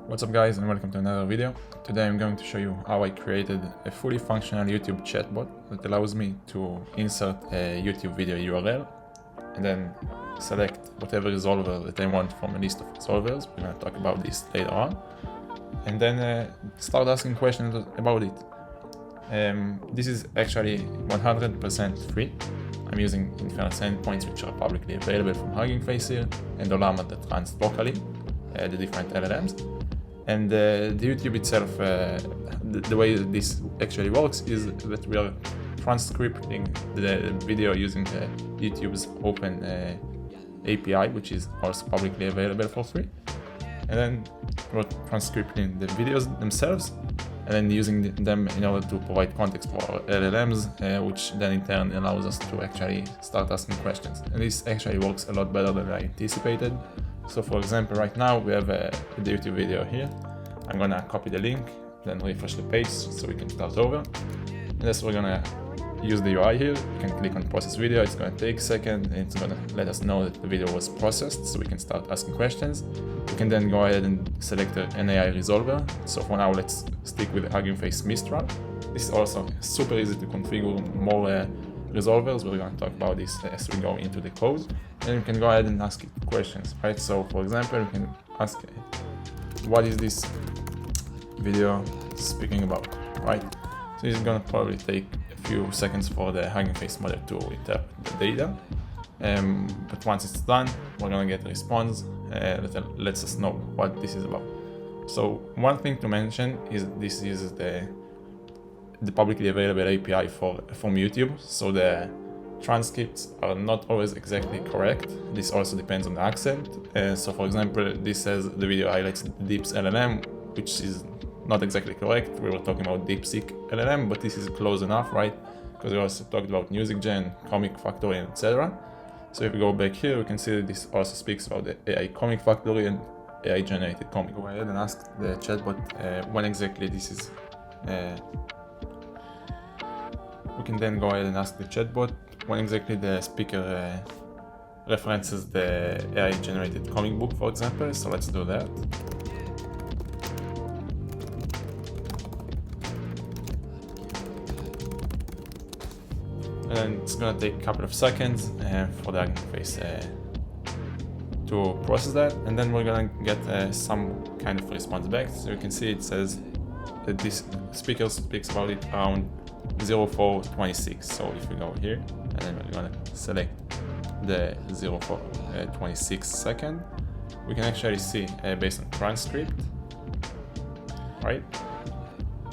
What's up guys, and welcome to another video. Today I'm going to show you how I created a fully functional YouTube chatbot that allows me to insert a YouTube video URL and then select whatever resolver that I want from a list of resolvers. We're going to talk about this later on. And then start asking questions about it. This is actually 100% free. I'm using inference endpoints which are publicly available from Hugging Face here, and Llama that runs locally, the different LLMs. And the YouTube itself, the way that this actually works is that we are transcripting the video using YouTube's open API, which is also publicly available for free. And then we're transcripting the videos themselves and then using them in order to provide context for our LLMs, which then in turn allows us to actually start asking questions. And this actually works a lot better than I anticipated. So for example, right now we have the YouTube video here. I'm gonna copy the link, then refresh the page so we can start over. And that's we're gonna use the UI here. You can click on process video, it's gonna take a second, and it's gonna let us know that the video was processed so we can start asking questions. We can then go ahead and select an AI resolver. So for now, let's stick with the Hugging Face Mistral. This is also super easy to configure more resolvers. We're going to talk about this as we go into the code. And you can go ahead and ask it questions, right? So for example, you can ask, what is this video speaking about, right? So this is going to probably take a few seconds for the Hugging Face model to interpret the data. But once it's done, we're going to get a response that lets us know what this is about. So one thing to mention is this is the publicly available API from YouTube, so the transcripts are not always exactly correct. This also depends on the accent. So for example, this says the video highlights Deep's LLM, which is not exactly correct. We were talking about DeepSeek LLM, but this is close enough, right? Because we also talked about Music Gen, Comic Factory, etc. So if we go back here, we can see that this also speaks about the AI Comic Factory and AI generated comic. Go ahead and ask the chatbot when exactly this is. We can then go ahead and ask the chatbot when exactly the speaker references the AI generated comic book, for example. So let's do that. And it's gonna take a couple of seconds for the Hugging Face to process that, and then we're gonna get some kind of response back. So you can see it says that this speaker speaks about it around 0426. So if we go here and then we're gonna select the 0426 second, we can actually see based on transcript, right?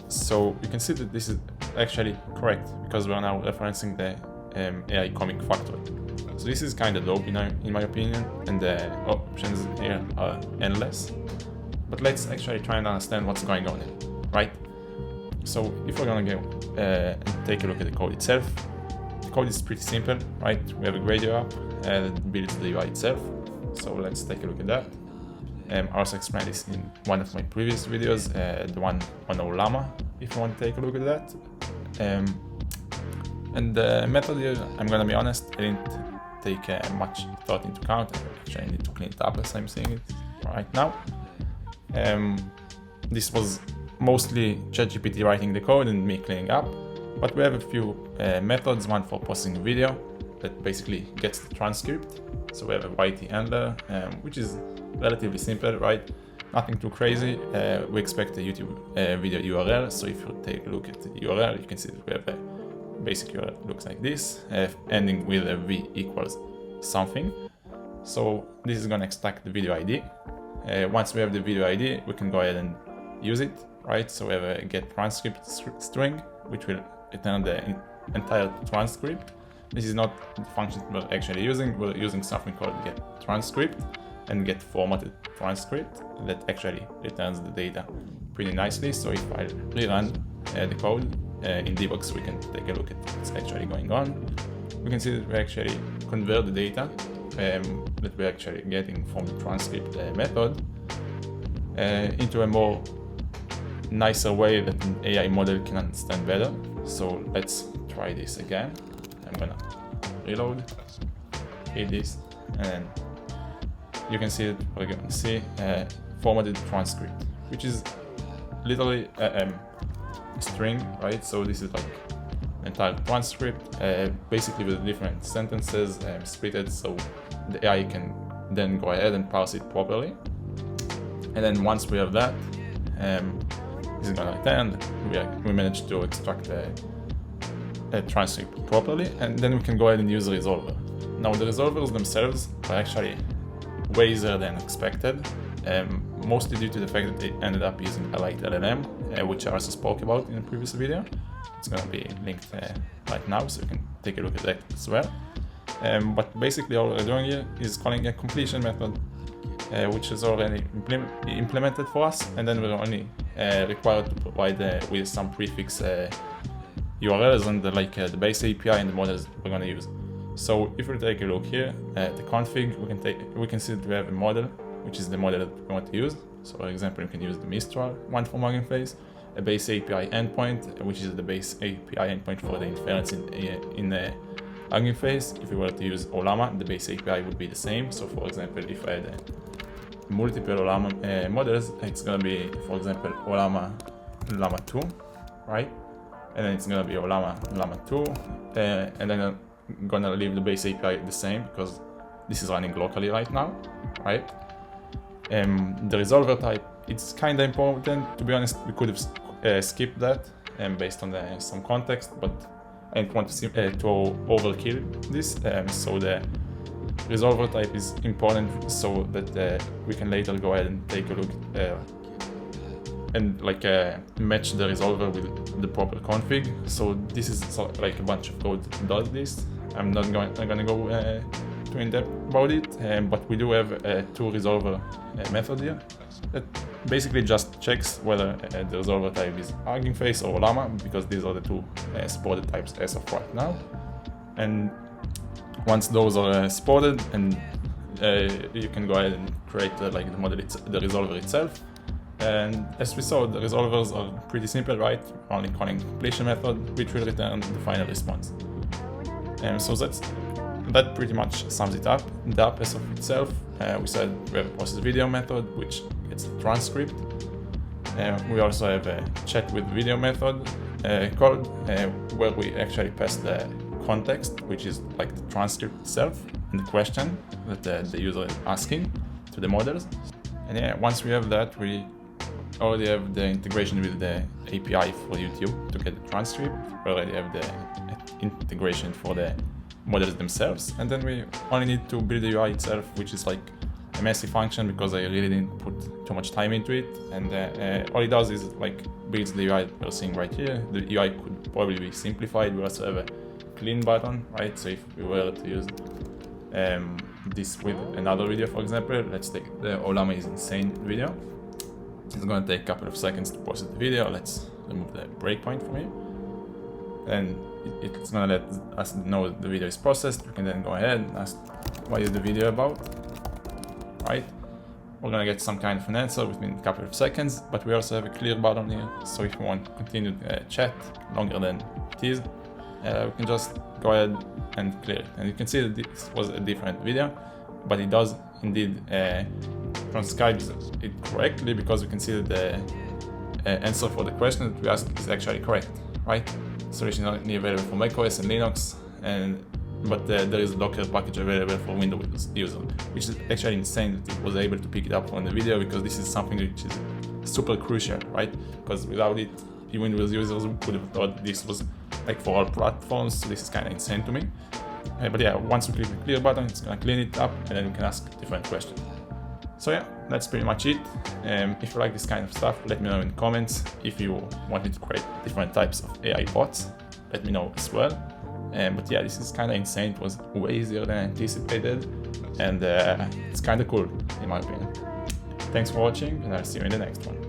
So you can see that this is actually correct because we're now referencing the AI Comic Factory. So this is kind of dope in my opinion, and the options here are endless. But let's actually try and understand what's going on here, right? So if we're gonna go and take a look at the code itself, the code is pretty simple, right? We have a Gradio app that builds the UI itself. So let's take a look at that. I also explained this in one of my previous videos, the one on Llama, if you want to take a look at that. And the method here, I'm gonna be honest, I didn't take much thought into account. Actually, I need to clean it up as I'm seeing it right now. This was mostly ChatGPT writing the code and me cleaning up, but we have a few methods, one for processing video that basically gets the transcript. So we have a YT handler, which is relatively simple, right? Nothing too crazy. We expect a YouTube video URL. So if you take a look at the URL, you can see that we have a basic URL looks like this, ending with a v equals something. So this is going to extract the video ID. Once we have the video ID, we can go ahead and use it, right? So we have a get transcript string, which will return the entire transcript. This is not the function we're actually using. We're using something called get transcript and get formatted transcript that actually returns the data pretty nicely. So if I rerun the code in debug, we can take a look at what's actually going on. We can see that we actually convert the data that we're actually getting from the transcript method into a more nicer way that an AI model can understand better. So let's try this again. I'm gonna reload, hit this, and you can see that we're going to see formatted transcript, which is literally a string, right? So this is like entire transcript, basically with different sentences splitted, so the AI can then go ahead and parse it properly. And then once we have that, this is gonna return. We managed to extract a transcript properly, and then we can go ahead and use the resolver. Now the resolvers themselves are actually way easier than expected, mostly due to the fact that they ended up using a light LLM, which I also spoke about in a previous video. It's gonna be linked right now, so you can take a look at that as well. But basically all we're doing here is calling a completion method, which is already implemented for us, and then we're only required to provide with some prefix URLs and the base API and the models we're going to use. So if we take a look here at the config, we can see that we have a model, which is the model that we want to use. So for example, you can use the Mistral one for Hugging Face, a base API endpoint, which is the base API endpoint for the inference in the Hugging Face. If we were to use Ollama, the base API would be the same. So for example, if I had multiple Ollama models, it's going to be, for example, Ollama Llama 2, right? And then it's going to be Ollama Llama 2, and then I'm going to leave the base API the same because this is running locally right now, right? The resolver type, it's kind of important. To be honest, we could have skipped that based on some context, but I didn't want to overkill this. So the resolver type is important so that we can later go ahead and take a look and match the resolver with the proper config. So this is like a bunch of code that does this. I'm gonna go too in depth about it, but we do have a toResolver method here that basically just checks whether the resolver type is Hugging Face or Llama, because these are the two supported types as of right now. And once those are supported, and you can go ahead and create the model, the resolver itself. And as we saw, the resolvers are pretty simple, right? Only calling completion method, which will return the final response. So that pretty much sums it up. The app as of itself, we said we have a process video method, which gets the transcript. We also have a chat with video method called, where we actually pass the context, which is like the transcript itself and the question that the user is asking to the models. And yeah, once we have that, we already have the integration with the API for YouTube to get the transcript. We already have the integration for the models themselves, and then we only need to build the UI itself, which is like a messy function because I really didn't put too much time into it. And all it does is like builds the UI we're seeing right here. The UI could probably be simplified. We also have a clean button, right? So if we were to use this with another video, for example, let's take the Ollama is insane video. It's going to take a couple of seconds to process the video. Let's remove the breakpoint from here. And it's going to let us know the video is processed. We can then go ahead and ask, what is the video about? Right? We're going to get some kind of an answer within a couple of seconds, but we also have a clear button here. So if we want to continue the chat longer than it is, we can just go ahead and clear it. And you can see that this was a different video, but it does indeed transcribe it correctly, because we can see that the answer for the question that we asked is actually correct, right? Solution is only available for macOS and Linux, but there is a Docker package available for Windows user, which is actually insane that it was able to pick it up on the video, because this is something which is super crucial, right? Because without it, Windows users would have thought this was like for all platforms. So this is kind of insane to me. But yeah, once we click the clear button, it's gonna clean it up, and then we can ask different questions. So yeah, that's pretty much it. If you like this kind of stuff, let me know in the comments. If you want me to create different types of AI bots, let me know as well. But yeah, this is kind of insane. It was way easier than anticipated, and it's kind of cool in my opinion. Thanks for watching, and I'll see you in the next one.